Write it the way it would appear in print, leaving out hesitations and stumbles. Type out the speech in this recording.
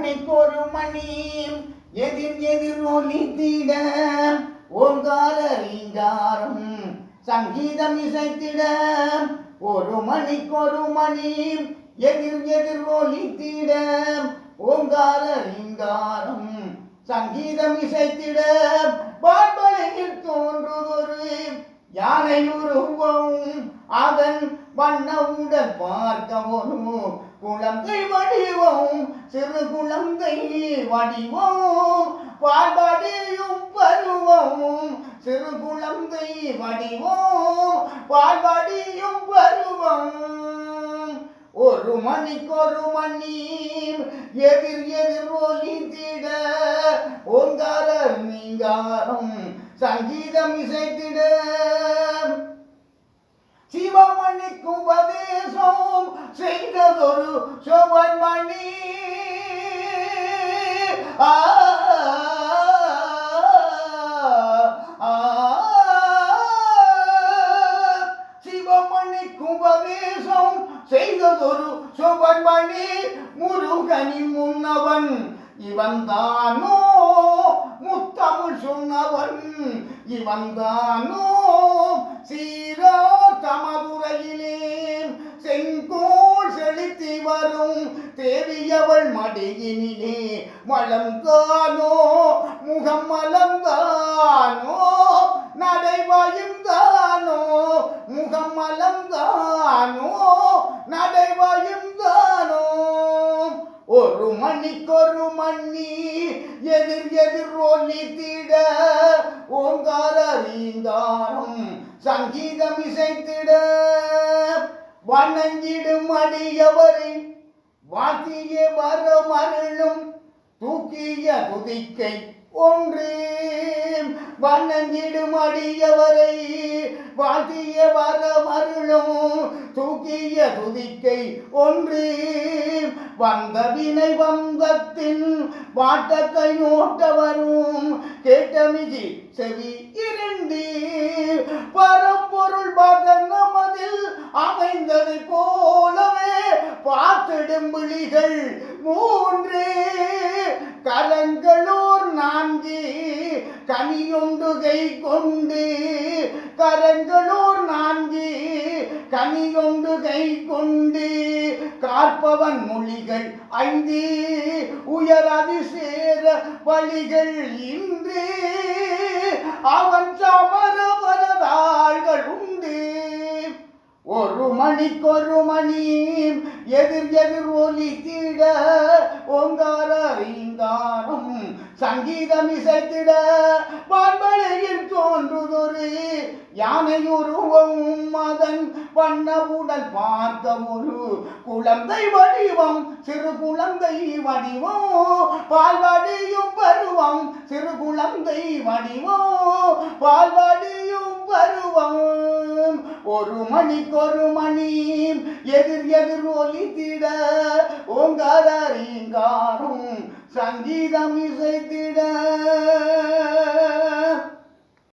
மணிக்கொரு மணி எதிர் எதிர் ஒலித்திட ஓங்கார ரீங்காரம் சங்கீதம் இசைத்திட ஒரு மணிக்கொரு மணி எதிர் எதிர் ஒலித்திட ஓங்கார ரீங்காரம் சங்கீதம் இசைத்திட பால்வளையில் தோன்றுதொரு யானை உருவம் அதன் வண்ண உடல் பார்க்க ஒரு குழந்தை வடிவம் சிறு குழந்தை வடிவம் பால்வடியும் பருவம் சிறு குழந்தை வடிவம் பால்வடியும் பருவம் ஒரு மணிக்கொரு மணி எதிர் எதிர் ஒலித்திட ஓங்கார ரீங்காரம் சங்கீதம் இசைத்திட சிவமணிக்கு உபதேசம் செய்ததொரு சிவன்மணி சிவமணிக்கு உபதேசம் செய்ததொரு சிவன்மணி முருகனின் முன்னவன் இவன் தானோ முத்தமிழ் சொன்னவன் இவன் தானோ சீரா தமதுரையிலே செங்கோல் செலுத்தி வரும் தேவியவள் மடியினிலே மலம்தானோ முகம் மலம்தானோ நடைவாயுந்தானோ முகம் மலம்தானோ நடைவாயுந்தானோ ஒரு மணிக்கொரு மணி எதிர் எதிர் ஒலித்திட ஓங்கார ரீங்காரம் சங்கீதம் இசைத்திட வணங்கிடும் அடியவரின் வாத்திய வரம் அருளும் தூக்கிய துதிக்கை ஒன்று வணங்கிடும் அடியவரை வாத்திய வரம் அருளும் தூக்கிய துதிக்கை ஒன்று வந்த வினை வந்தத்தின் வாட்டத்தை நோட்ட வரும் கேட்டமிகி செவி இரண்டு பரம்பொருள் பதனமதில் அமைந்ததை போலவே பார்த்திடும் விழிகள் மூன்று கரங்களோர் நான்கு கனியொன்று கை கொண்டு கரங்களோர் நான்கு கனியொன்று கை கொண்டு காற்பவன் மொழிகள் ஐந்து உயர் அதிசேர வழிகள் இன்று அவன் சமரவரதாள்கள் உண்டு ஒரு மணிக்கொரு மணி எதிர் எதிர் ஒலித்திட ஓங்கார ரீங்காரம் சங்கீதம் இசைத்திட பால்வளையில் தோன்றுதொரு யானை உருவம் அதன் வண்ண உடல் பார்க்க ஒரு குழந்தை வடிவம் சிறு குழந்தை வடிவம் பால்வடியும் பருவம் சிறு குழந்தை வடிவம் பால்வடியும் பருவம் ஒரு மணிக்கொரு மணி எதிர் எதிர் ஒலித்திட ஓங்கார ரீங்காரம் சங்கீதம் இசைத்திட